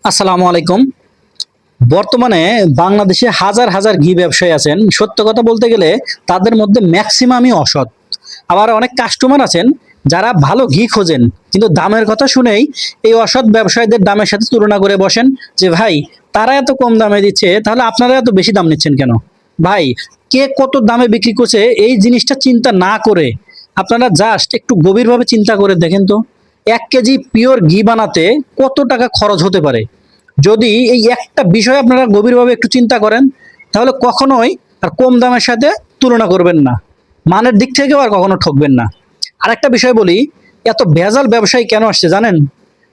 আসসালামু আলাইকুম। বর্তমানে বাংলাদেশে হাজার হাজার ঘি ব্যবসায়ী আছেন। সত্য কথা বলতে গেলে তাদের মধ্যে ম্যাক্সিমামই অসৎ। আবার অনেক কাস্টমার আছেন যারা ভালো ঘি খোঁজেন, কিন্তু দামের কথা শুনেই এই অসৎ ব্যবসায়ীদের দামের সাথে তুলনা করে বসেন যে ভাই, তারা এত কম দামে দিচ্ছে, তাহলে আপনারা এত বেশি দাম নিচ্ছেন কেন? ভাই, কে কত দামে বিক্রি করছে এই জিনিসটা চিন্তা না করে আপনারা জাস্ট একটু গভীরভাবে চিন্তা করে দেখেন তো, 1 কেজি পিওর ঘি বানাতে কত টাকা খরচ হতে পারে। যদি এই একটা বিষয় আপনারা গভীরভাবে একটু চিন্তা করেন, তাহলে কখনোই আর কম দামের সাথে তুলনা করবেন না, মানের দিক থেকেও আর কখনো ঠকবেন না। আরেকটা বিষয় বলি, এত ভেজাল ব্যবসায়ী কেন আসছে জানেন?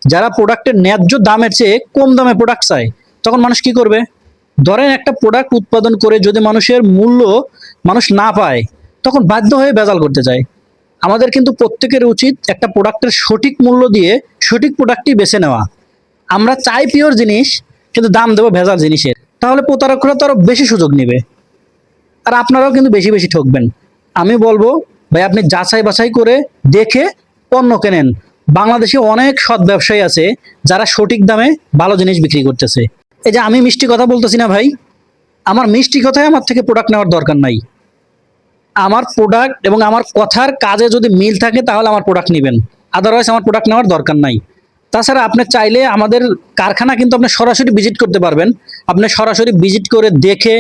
যারা প্রোডাক্টের ন্যায্য দামের চেয়ে কম দামে প্রোডাক্ট চায়, তখন মানুষ কি করবে? ধরেন একটা প্রোডাক্ট উৎপাদন করে যদি মানুষের মূল্য মানুষ না পায়, তখন বাধ্য হয়ে ভেজাল করতে যায়। আমাদের কিন্তু প্রত্যেকের উচিত একটা প্রোডাক্টের সঠিক মূল্য দিয়ে সঠিক প্রোডাক্টই বেছে নেওয়া। আমরা চাই পিওর জিনিস, কিন্তু দাম দেবো ভেজাল জিনিসের, তাহলে প্রতারকরা তো আরো বেশি সুযোগ নেবে, আর আপনারাও কিন্তু বেশি বেশি ঠকবেন। আমি বলবো, ভাই আপনি যাচাই বাছাই করে দেখে পণ্য কেনেন। বাংলাদেশে অনেক সৎ ব্যবসায়ী আছে যারা সঠিক দামে ভালো জিনিস বিক্রি করতেছে। এই যে আমি মিষ্টি কথা বলতেছি না ভাই, আমার মিষ্টি কথায় আমার থেকে প্রোডাক্ট নেওয়ার দরকার নাই। আমার প্রোডাক্ট এবং আমার কথার কাজে যদি মিল থাকে তাহলে আমার প্রোডাক্ট নেবেন, আদারওয়াইজ আমার প্রোডাক্ট নেওয়ার দরকার নাই। তাছাড়া আপনি চাইলে আমাদের কারখানা কিন্তু আপনি সরাসরি ভিজিট করতে পারবেন। আপনি সরাসরি ভিজিট করে দেখে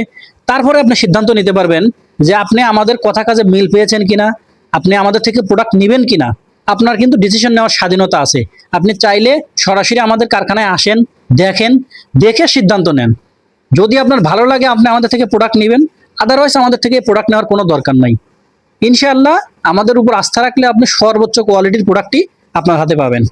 তারপরে আপনি সিদ্ধান্ত নিতে পারবেন যে আপনি আমাদের কথা কাজে মিল পেয়েছেন কিনা, আপনি আমাদের থেকে প্রোডাক্ট নেবেন কিনা। আপনার কিন্তু ডিসিশন নেওয়ার স্বাধীনতা আছে। আপনি চাইলে সরাসরি আমাদের কারখানায় আসেন, দেখেন, দেখে সিদ্ধান্ত নেন। যদি আপনার ভালো লাগে আপনি আমাদের থেকে প্রোডাক্ট নেবেন, আদারওয়াইজ আমাদের থেকে প্রোডাক্ট নেওয়ার কোনো দরকার নাই। ইনশাআল্লাহ আমাদের উপর আস্থা রাখলে আপনি সর্বোচ্চ কোয়ালিটির প্রোডাক্টই আপনার হাতে পাবেন।